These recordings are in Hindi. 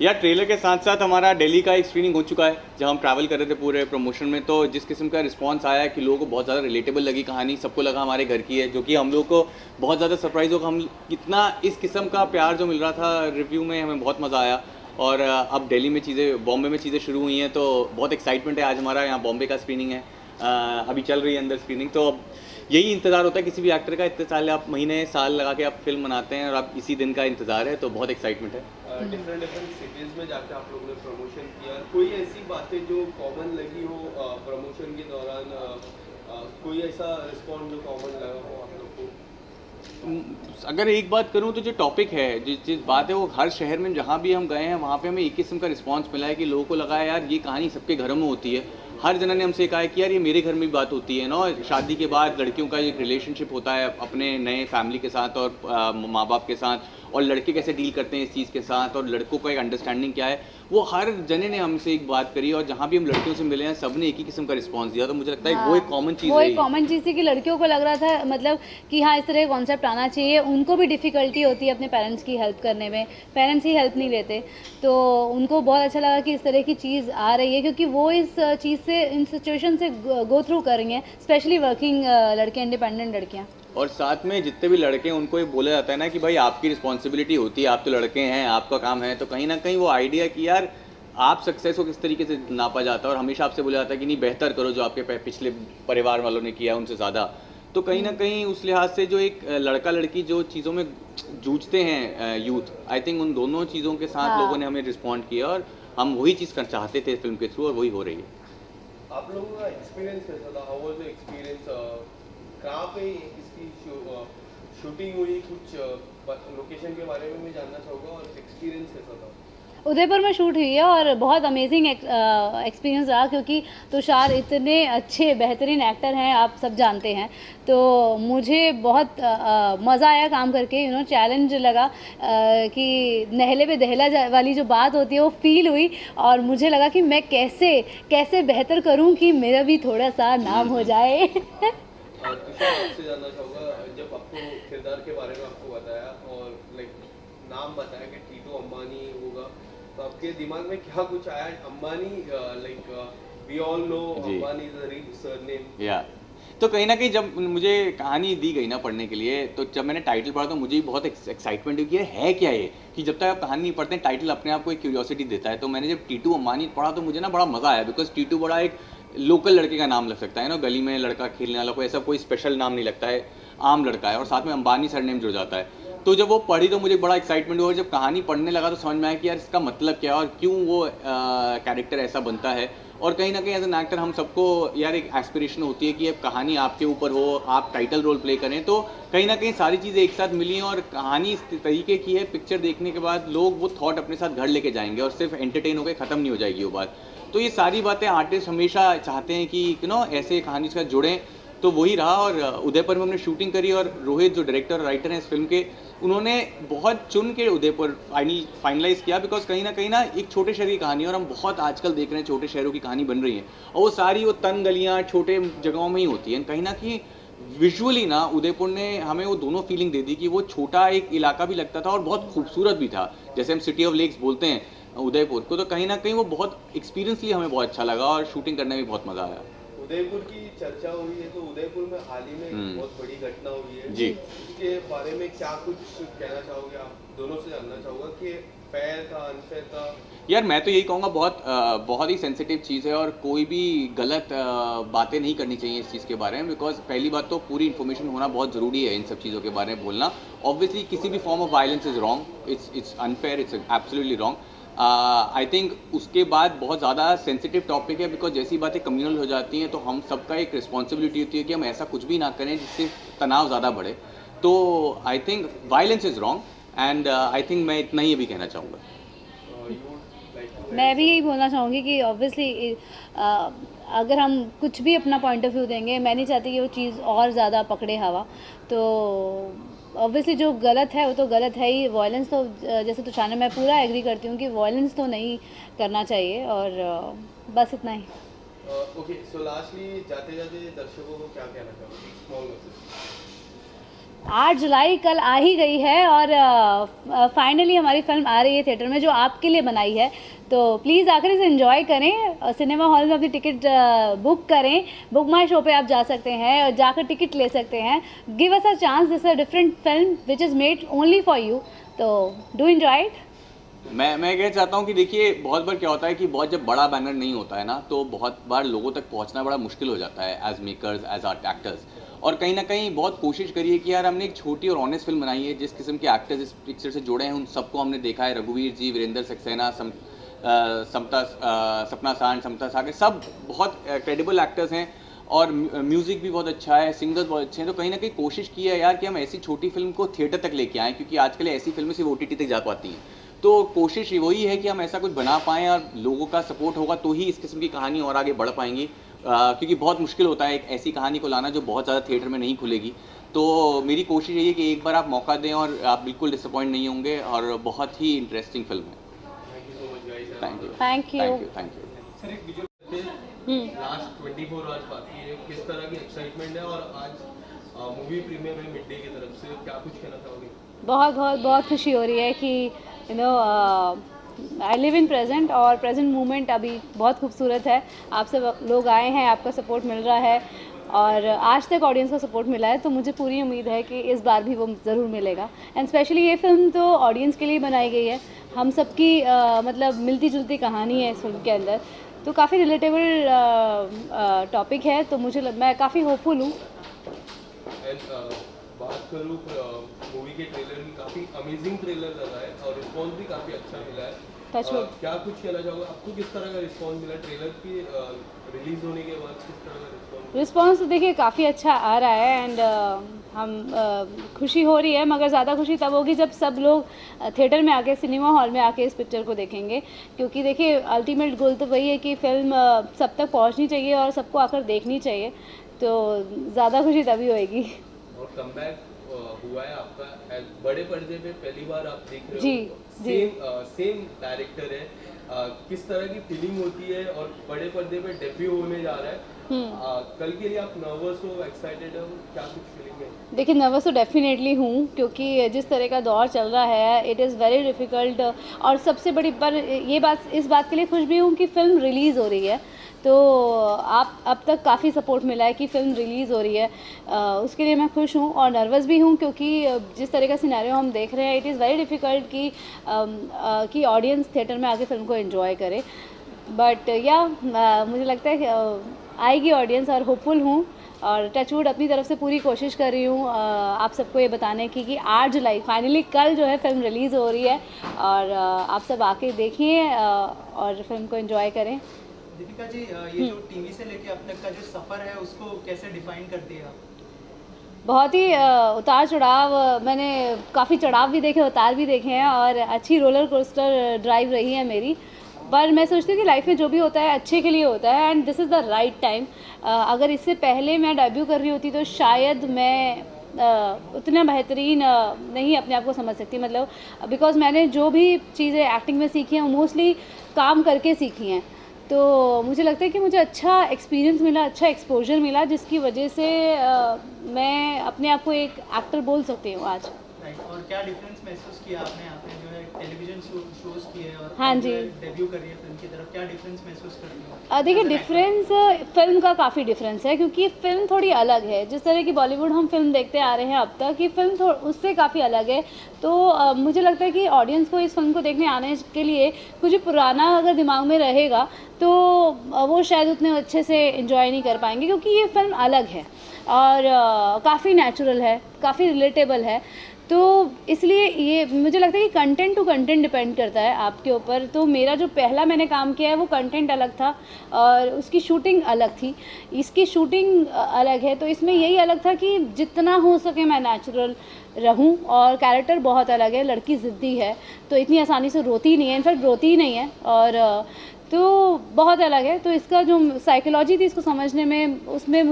यार ट्रेलर के साथ साथ हमारा दिल्ली का एक स्क्रीनिंग हो चुका है जब हम ट्रैवल कर रहे थे पूरे प्रमोशन में। तो जिस किस्म का रिस्पांस आया है कि लोगों को बहुत ज़्यादा रिलेटेबल लगी कहानी, सबको लगा हमारे घर की है, जो कि हम लोग को बहुत ज़्यादा सरप्राइज होगा। हम कितना इस किस्म का प्यार जो मिल रहा था रिव्यू में, हमें बहुत मज़ा आया। और अब दिल्ली में चीज़ें, बॉम्बे में चीज़ें शुरू हुई हैं तो बहुत एक्साइटमेंट है। आज हमारा यहाँ बॉम्बे का स्क्रीनिंग है, अभी चल रही है अंदर स्क्रीनिंग। तो अब यही इंतज़ार होता है किसी भी एक्टर का, इतने साल आप महीने साल लगा के आप फिल्म बनाते हैं और आप इसी दिन का इंतज़ार है, तो बहुत एक्साइटमेंट है। डिफरेंट डिफरेंट सिटीज़ में जाके आप लोगों ने प्रमोशन किया, कोई ऐसी बातें जो कॉमन लगी हो प्रमोशन के दौरान, कोई ऐसा रिस्पॉन्स जो कॉमन लगा हो आप लोग को? अगर एक बात करूं तो जो टॉपिक है, जिस जिस बात है, वो हर शहर में जहां भी हम गए हैं वहां पे हमें एक किस्म का रिस्पांस मिला है कि लोगों को लगा है यार ये कहानी सबके घरों में होती है। हर जना ने हमसे कहा है कि यार ये मेरे घर में भी बात होती है ना। शादी के बाद लड़कियों का एक रिलेशनशिप होता है अपने नए फैमिली के साथ और माँ बाप के साथ, और लड़के कैसे डील करते हैं इस चीज़ के साथ, और लड़कों का एक अंडरस्टैंडिंग क्या है, वो हर जने ने हमसे एक बात करी। और जहाँ भी हम लड़कियों से मिले हैं सब ने एक ही किस्म का रिस्पांस दिया। तो मुझे लगता है वो एक कॉमन चीज़ वो रही एक कॉमन चीज़ थी कि लड़कियों को लग रहा था मतलब कि हाँ इस तरह का कॉन्सेप्ट आना चाहिए। उनको भी डिफ़िकल्टी होती है अपने पेरेंट्स की हेल्प करने में, पेरेंट्स ही हेल्प नहीं लेते, तो उनको बहुत अच्छा लगा कि इस तरह की चीज़ आ रही है, क्योंकि वो इस चीज़ से, इन सिचुएशन से गो थ्रू कर रही हैं, स्पेशली वर्किंग लड़के, इंडिपेंडेंट लड़कियाँ। और साथ में जितने भी लड़के हैं उनको ये बोला जाता है ना कि भाई आपकी रिस्पॉन्सिबिलिटी होती है, आप तो लड़के हैं, आपका काम है। तो कहीं ना कहीं वो आइडिया कि यार आप सक्सेस को किस तरीके से नापा जाता है, और हमेशा आपसे बोला जाता है कि नहीं बेहतर करो जो आपके पिछले परिवार वालों ने किया उनसे ज़्यादा। तो कहीं ना कहीं उस लिहाज से जो एक लड़का लड़की जो चीज़ों में जूझते हैं यूथ, आई थिंक उन दोनों चीज़ों के साथ लोगों ने हमें रिस्पॉन्ड किया, और हम वही चीज़ कर चाहते थे फिल्म के थ्रू, और वही हो रही है। आप लोगों का एक्सपीरियंस कैसा था? How was the experience? कहाँ पे इसकी शूटिंग हुई? कुछ लोकेशन के बारे में मैं जानना चाहूँगा, और एक्सपीरियंस कैसा था? उदयपुर में शूट हुई है और बहुत अमेजिंग एक्सपीरियंस रहा, क्योंकि तुषार इतने अच्छे बेहतरीन एक्टर हैं, आप सब जानते हैं। तो मुझे बहुत मज़ा आया काम करके, चैलेंज लगा कि नहले पे दहला वाली जो बात होती है वो फील हुई, और मुझे लगा कि मैं कैसे कैसे बेहतर करूं कि मेरा भी थोड़ा सा नाम हो जाए। तुषार, आपसे जानना चाहूँगा, जब आपको किरदार के बारे में आपको बताया और लाइक नाम बताया कि टीटू अंबानी होगा, तो आपके दिमाग में क्या कुछ आया? Ambani, like we all know Ambani is a rich surname. या तो कहीं ना कहीं जब मुझे कहानी दी गई ना पढ़ने के लिए, तो जब मैंने टाइटल पढ़ा तो मुझे भी बहुत एक्साइटमेंट हुई कि है क्या ये, कि जब तक आप कहानी नहीं पढ़ते हैं टाइटल अपने आप को एक क्यूरियोसिटी देता है। तो मैंने जब टीटू अंबानी पढ़ा तो मुझे ना बड़ा मज़ा आया, बिकॉज टीटू बड़ा एक लोकल लड़के का नाम लग सकता है ना, गली में लड़का खेलने वाला, कोई ऐसा कोई स्पेशल नाम नहीं लगता है, आम लड़का है, और साथ में अंबानी सरनेम जुड़ जाता है। तो जब वो पढ़ी तो मुझे बड़ा एक्साइटमेंट हुआ, और जब कहानी पढ़ने लगा तो समझ में आया कि यार इसका मतलब क्या है और क्यों वो कैरेक्टर ऐसा बनता है। और कहीं ना कहीं एज एन एक्टर हम सबको यार एक एस्पिरेशन होती है कि अब कहानी आपके ऊपर हो, आप टाइटल रोल प्ले करें। तो कहीं ना कहीं सारी चीज़ें एक साथ मिली हैं, और कहानी इस तरीके की है, पिक्चर देखने के बाद लोग वो थॉट अपने साथ घर लेके जाएंगे, और सिर्फ एंटरटेन होकर ख़त्म नहीं हो जाएगी वो बात। तो ये सारी बातें आर्टिस्ट हमेशा चाहते हैं कि ऐसे कहानी के साथ जुड़ें, तो वही रहा। और उदयपुर में हमने शूटिंग करी, और रोहित जो डायरेक्टर और राइटर हैं इस फिल्म के, उन्होंने बहुत चुन के उदयपुर फाइनलाइज किया, बिकॉज कहीं ना एक छोटे शहर की कहानी है, और हम बहुत आजकल देख रहे हैं छोटे शहरों की कहानी बन रही है, और वो सारी वो तन गलियाँ छोटे जगहों में ही होती हैं। कहीं ना कहीं विजुअली ना उदयपुर ने हमें वो दोनों फीलिंग दे दी कि वो छोटा एक इलाका भी लगता था और बहुत खूबसूरत भी था, जैसे हम सिटी ऑफ लेक्स बोलते हैं उदयपुर को। तो कहीं ना कहीं वो बहुत एक्सपीरियंसली हमें बहुत अच्छा लगा, और शूटिंग करने में बहुत मज़ा आया। उदयपुर की चर्चा हुई है, तो उदयपुर में हाल ही में एक बहुत बड़ी घटना हुई है जी, उसके बारे में क्या कुछ कहना चाहोगे? आप दोनों से जानना चाहूँगा कि फेयर था, अनफेयर था। यार मैं तो यही कहूँगा बहुत ही सेंसिटिव चीज़ है, और कोई भी गलत बातें नहीं करनी चाहिए इस चीज़ के बारे में, बिकॉज पहली बात तो पूरी इन्फॉर्मेशन होना बहुत ज़रूरी है इन सब चीज़ों के बारे में बोलना। ऑब्वियसली किसी भी form of violence is wrong, it's unfair, it's absolutely wrong. I think उसके बाद बहुत ज़्यादा सेंसिटिव टॉपिक है, बिकॉज जैसी बातें कम्युनल हो जाती हैं तो हम सबका एक रिस्पॉन्सिबिलिटी होती है कि हम ऐसा कुछ भी ना करें जिससे तनाव ज़्यादा बढ़े। तो I think violence is wrong, and I think मैं इतना ही अभी कहना चाहूँगा। मैं भी यही बोलना चाहूँगी कि ऑब्वियसली अगर हम कुछ भी अपना पॉइंट ऑफ व्यू देंगे, मैं नहीं चाहती कि वो चीज़ और ज़्यादा पकड़े हवा। तो ऑब्वियसली जो गलत है वो तो गलत है ही। वॉयलेंस तो जैसे तुषार ने, मैं पूरा एग्री करती हूँ कि वॉयलेंस तो नहीं करना चाहिए, और बस इतना ही। ओके, सो लास्टली जाते जाते दर्शकों को क्या कहना चाहोगे? Small message. 8 जुलाई कल आ ही गई है और फाइनली हमारी फिल्म आ रही है थिएटर में, जो आपके लिए बनाई है। तो प्लीज़ आकर इसे एंजॉय करें, सिनेमा हॉल में अपनी टिकट बुक करें। बुक माई शो पे आप जा सकते हैं और जाकर टिकट ले सकते हैं। Give us a chance, this a different film which is made only for you. तो डू एंजॉय इट। मैं कहना चाहता हूँ कि देखिए, बहुत बार क्या होता है कि बहुत जब बड़ा बैनर नहीं होता है ना, तो बहुत बार लोगों तक पहुँचना बड़ा मुश्किल हो जाता है as makers, as art actors. और कहीं ना कहीं बहुत कोशिश करिए कि यार हमने एक छोटी और ऑनेस्ट फिल्म बनाई है, जिस किस्म के एक्टर्स इस पिक्चर से जुड़े हैं उन सबको हमने देखा है। रघुवीर जी, वीरेंद्र सक्सेना, सपना सांड, समता सागर, सब बहुत क्रेडिबल एक्टर्स हैं और म्यूज़िक भी बहुत अच्छा है, सिंगर्स बहुत अच्छे हैं। तो कहीं ना कहीं कोशिश की है यार कि हम ऐसी छोटी फिल्म को थिएटर तक लेके आएँ, क्योंकि आजकल ऐसी फिल्में सिर्फ OTT तक जा पाती हैं। तो कोशिश वही है कि हम ऐसा कुछ बना पाएँ और लोगों का सपोर्ट होगा तो ही इस किस्म की कहानी और आगे बढ़ पाएंगी, क्योंकि बहुत मुश्किल होता है एक ऐसी कहानी को लाना जो बहुत ज़्यादा थिएटर में नहीं खुलेगी। तो मेरी कोशिश यही है कि एक बार आप मौका दें और आप बिल्कुल डिसअपॉइंट नहीं होंगे, और बहुत ही इंटरेस्टिंग फिल्म है। Thank you thank you. Thank you. Sir, एक विजुअल लास्ट 24 आवर्स बाकी है, किस तरह की एक्साइटमेंट है और आज मूवी प्रीमियर है मिड डे की तरफ से, क्या कुछ कहना चाहोगे? बहुत खुशी हो रही है कि you know I live in present, और प्रेजेंट मोमेंट अभी बहुत खूबसूरत है। आप सब लोग आए हैं, आपका सपोर्ट मिल रहा है और आज तक ऑडियंस का सपोर्ट मिला है, तो मुझे पूरी उम्मीद है कि इस बार भी वो ज़रूर मिलेगा। एंड स्पेशली ये फिल्म तो ऑडियंस के लिए बनाई गई है, हम सबकी मतलब मिलती जुलती कहानी है इस फिल्म के अंदर, तो काफ़ी रिलेटेबल टॉपिक है। तो मैं काफ़ी होपफुल हूँ। बात करूँ मूवी के ट्रेलर की, काफ़ी अमेजिंग ट्रेलर लगा है और रिस्पॉन्स भी काफ़ी अच्छा मिला है। क्या कुछ कहना चाहोगे, आपको किस तरह का रिस्पॉन्स मिला ट्रेलर की रिलीज होने के बाद? किस तरह का रिस्पॉन्स तो देखिए काफ़ी अच्छा आ रहा है एंड हम खुशी हो रही है, मगर ज़्यादा खुशी तब होगी जब सब लोग थिएटर में आके, सिनेमा हॉल में आके इस पिक्चर को देखेंगे, क्योंकि देखिए अल्टीमेट गोल तो वही है कि फिल्म सब तक पहुंचनी चाहिए और सबको आकर देखनी चाहिए, तो ज़्यादा खुशी तभी होएगी। और कमबैक हुआ है आपका बड़े पर्दे पे, पहली बार आप देख रहे जी, हो, सेम डायरेक्टर है, किस तरह की फीलिंग होती है और बड़े पर्दे पे डेब्यू होने जा रहा है, कल के लिए आप नर्वस हो, एक्साइटेड हो, क्या कुछ फीलिंग है? देखिए नर्वस तो डेफिनेटली हूँ, क्योंकि जिस तरह का दौर चल रहा है इट इज़ वेरी डिफ़िकल्ट, और सबसे बड़ी पर इस बात के लिए खुश भी हूँ कि फ़िल्म रिलीज़ हो रही है। तो आप अब तक काफ़ी सपोर्ट मिला है कि फ़िल्म रिलीज़ हो रही है, उसके लिए मैं खुश हूँ और नर्वस भी हूँ, क्योंकि जिस तरह का सिनेरियो हम देख रहे हैं इट इज़ वेरी डिफ़िकल्ट कि ऑडियंस थिएटर में आके फ़िल्म को एंजॉय करे। बट मुझे लगता है कि आएगी ऑडियंस और होपफुल हूँ, और टचवुड अपनी तरफ से पूरी कोशिश कर रही हूँ आप सबको ये बताने की कि 8 जुलाई फाइनली कल जो है फिल्म रिलीज़ हो रही है, और आप सब आके देखिए और फिल्म को एंजॉय करें। दीपिका जी, ये जो टीवी से लेके अब तक का जो सफ़र है उसको कैसे डिफाइन करती है आप? बहुत ही उतार चढ़ाव, मैंने काफ़ी चढ़ाव भी देखे, उतार भी देखे हैं, और अच्छी रोलर कोस्टर ड्राइव रही है मेरी। पर मैं सोचती हूँ कि लाइफ में जो भी होता है अच्छे के लिए होता है, and this is the right time. अगर इससे पहले मैं डेब्यू कर रही होती तो शायद मैं उतना बेहतरीन नहीं अपने आप को समझ सकती, मतलब बिकॉज मैंने जो भी चीज़ें एक्टिंग में सीखी हैं वो मोस्टली काम करके सीखी हैं। तो मुझे लगता है कि मुझे अच्छा एक्सपीरियंस मिला, अच्छा एक्सपोजर मिला, जिसकी वजह से मैं अपने आप को एक एक्टर बोल सकती हूँ आज। और क्या डिफरेंस महसूस किया आपने जो है टेलीविजन शोज किए और हाँ जी, डेब्यू कर रही है फिल्म की तरफ, क्या डिफरेंस महसूस करती हो? देखिए डिफरेंस फिल्म का काफ़ी डिफरेंस है, क्योंकि फिल्म थोड़ी अलग है। जिस तरह की बॉलीवुड हम फिल्म देखते आ रहे हैं अब तक, ये फिल्म उससे काफ़ी अलग है। तो मुझे लगता है कि ऑडियंस को इस फिल्म को देखने आने के लिए कुछ पुराना अगर दिमाग में रहेगा तो वो शायद उतने अच्छे से एंजॉय नहीं कर पाएंगे, क्योंकि ये फिल्म अलग है और काफ़ी नेचुरल है, काफ़ी रिलेटेबल है। तो इसलिए ये मुझे लगता है कि कंटेंट टू कंटेंट डिपेंड करता है आपके ऊपर। तो मेरा जो पहला मैंने काम किया है वो कंटेंट अलग था और उसकी शूटिंग अलग थी, इसकी शूटिंग अलग है। तो इसमें यही अलग था कि जितना हो सके मैं नेचुरल रहूं, और कैरेक्टर बहुत अलग है, लड़की ज़िद्दी है तो इतनी आसानी से रोती नहीं है, इनफैक्ट रोती ही नहीं है, और तो बहुत अलग है। तो इसका जो साइकोलॉजी थी इसको समझने में, उसमें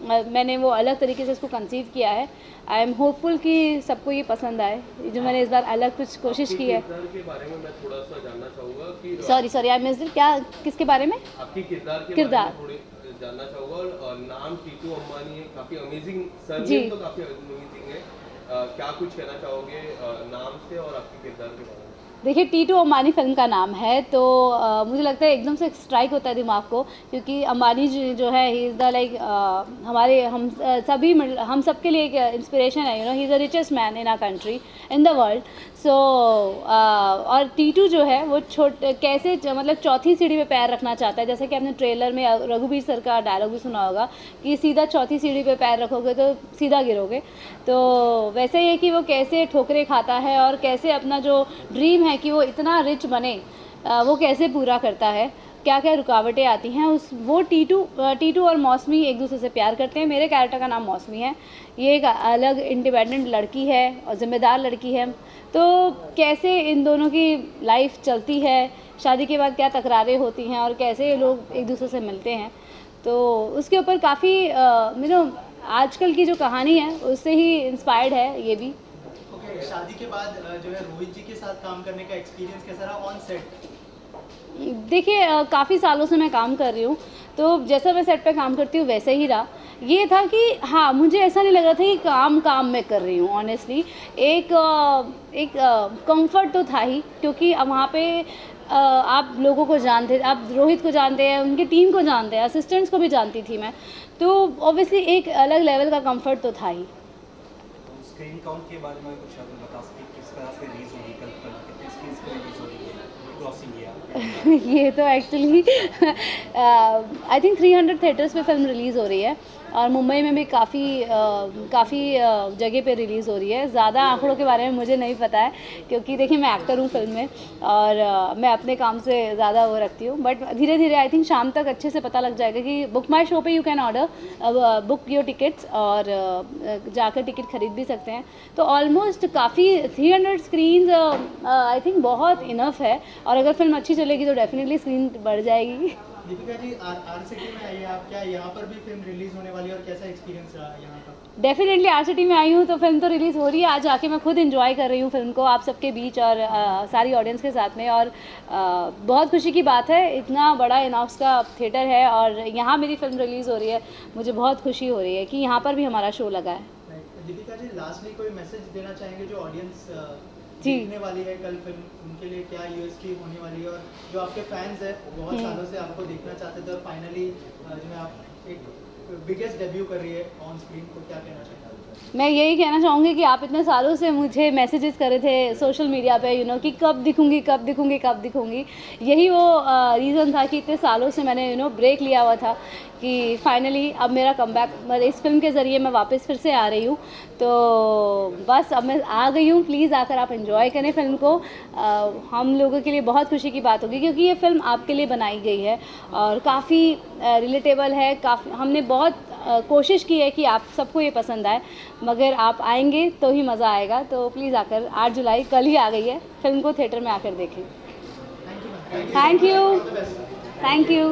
मैंने वो अलग तरीके से इसको कंसीव किया है। आई एम होपफुल कि सबको ये पसंद आए, जो मैंने इस बार अलग कुछ कोशिश की है। किरदार के बारे में मैं थोड़ा सा जानना चाहूँगा कि सॉरी आई मिस्ड, क्या किसके बारे में? आपकी किरदार के किरदार। बारे में थोड़ी जानना चाहूँगा। और नाम टीटू अम्बानी है, काफ़ी अमेजिंग जी। सरनेम तो काफ़ी अमेजिंग है। क्या कुछ कहना चाहोगे नाम से और आपके किरदार के बारे में? देखिए, टीटू अंबानी फ़िल्म का नाम है, तो मुझे लगता है एकदम से स्ट्राइक होता है दिमाग को, क्योंकि अंबानी जी जो है ही इज़ द लाइक हमारे हम सबके लिए एक इंस्पिरेशन है, you know, he is the richest man in our country, in the world. So और टीटू जो है वो कैसे मतलब चौथी सीढ़ी पे पैर रखना चाहता है, जैसे कि आपने ट्रेलर में रघुवीर सर का डायलॉग भी सुना होगा कि सीधा चौथी सीढ़ी पे पैर रखोगे तो सीधा गिरोगे। तो वैसे ही है कि वो कैसे ठोकरें खाता है और कैसे अपना जो ड्रीम है कि वो इतना रिच बने, वो कैसे पूरा करता है, क्या क्या रुकावटें आती हैं वो टीटू और मौसमी एक दूसरे से प्यार करते हैं। मेरे कैरेक्टर का नाम मौसमी है। ये एक अलग इंडिपेंडेंट लड़की है और ज़िम्मेदार लड़की है। तो कैसे इन दोनों की लाइफ चलती है, शादी के बाद क्या तकरारें होती हैं और कैसे ये लोग एक दूसरे से मिलते हैं, तो उसके ऊपर काफ़ी आजकल की जो कहानी है उससे ही इंस्पायर्ड है ये भी। ओके, शादी के बाद जो है रोहित जी के साथ काम करने का एक्सपीरियंस कैसा रहा ऑन सेट? देखिए, काफ़ी सालों से मैं काम कर रही हूँ, तो जैसा मैं सेट पे काम करती हूँ वैसे ही रहा। ये था कि हाँ, मुझे ऐसा नहीं लग रहा था कि काम मैं कर रही हूँ। ऑनेस्टली एक कंफर्ट तो था ही, क्योंकि वहाँ पे आप लोगों को जानते, आप रोहित को जानते हैं, उनकी टीम को जानते हैं, असिस्टेंट्स को भी जानती थी मैं, तो ऑब्वियसली एक अलग लेवल का कंफर्ट तो था ही। स्क्रीन काउंट के बारे में कुछ आप बता सकते हैं, किस तरह से रिलीज होगी कल फिल्म, कितने स्क्रीन्स पे रिलीज हो रही है, क्रॉसिंग किया? ये तो एक्चुअली आई थिंक 300 थिएटर्स पे फिल्म रिलीज़ हो रही है और मुंबई में भी काफ़ी जगह पे रिलीज़ हो रही है। ज़्यादा आंकड़ों के बारे में मुझे नहीं पता है, क्योंकि देखिए मैं एक्टर हूँ फिल्म में और मैं अपने काम से ज़्यादा वो रखती हूँ, बट धीरे धीरे आई थिंक शाम तक अच्छे से पता लग जाएगा कि बुक माई शो पे you can order book your tickets और जाकर टिकट खरीद भी सकते हैं। तो ऑलमोस्ट काफ़ी 300 स्क्रीन्स आई थिंक बहुत इनफ है, और अगर फिल्म अच्छी चलेगी तो डेफिनेटली स्क्रीन बढ़ जाएगी। दीपिका जी, RCT में आई है आप, क्या यहाँ पर भी फिल्म रिलीज होने वाली है और कैसा एक्सपीरियंस रहा यहाँ का? डेफिनेटली RCT में आई हूँ तो फिल्म तो रिलीज़ हो रही है, आज आके मैं खुद एंजॉय कर रही हूँ फिल्म को आप सबके बीच और सारी ऑडियंस के साथ में, और बहुत खुशी की बात है, इतना बड़ा इनॉक्स का थिएटर है और यहाँ मेरी फिल्म रिलीज़ हो रही है। मुझे बहुत खुशी हो रही है कि यहाँ पर भी हमारा शो लगा है। दीपिका जी, लास्टली कोई मैसेज देना चाहेंगे जो ऑडियंस जी। देखने वाली है कल फिल्म, उनके लिए क्या USP होने वाली है, और जो आपके फैंस हैं बहुत सालों से आपको देखना चाहते थे और फाइनली जो है आप एक बिगेस्ट डेब्यू कर रही है ऑन स्क्रीन, को क्या कहना चाहेंगे? मैं यही कहना चाहूँगी कि आप इतने सालों से मुझे मैसेजेस कर रहे थे सोशल मीडिया पे, यू नो, कि कब दिखूँगी। यही वो रीज़न था कि इतने सालों से मैंने ब्रेक लिया हुआ था कि फाइनली अब मेरा कमबैक, मतलब इस फिल्म के ज़रिए मैं वापस फिर से आ रही हूँ। तो बस अब मैं आ गई हूँ, प्लीज़ आकर आप एंजॉय करें फिल्म को। हम लोगों के लिए बहुत खुशी की बात होगी, क्योंकि ये फिल्म आपके लिए बनाई गई है और काफ़ी रिलेटेबल है। काफ़ी हमने बहुत कोशिश की है कि आप सबको ये पसंद आए, मगर आप आएंगे तो ही मज़ा आएगा। तो प्लीज़ आकर, 8 जुलाई कल ही आ गई है, फिल्म को थिएटर में आकर देखें। Thank you.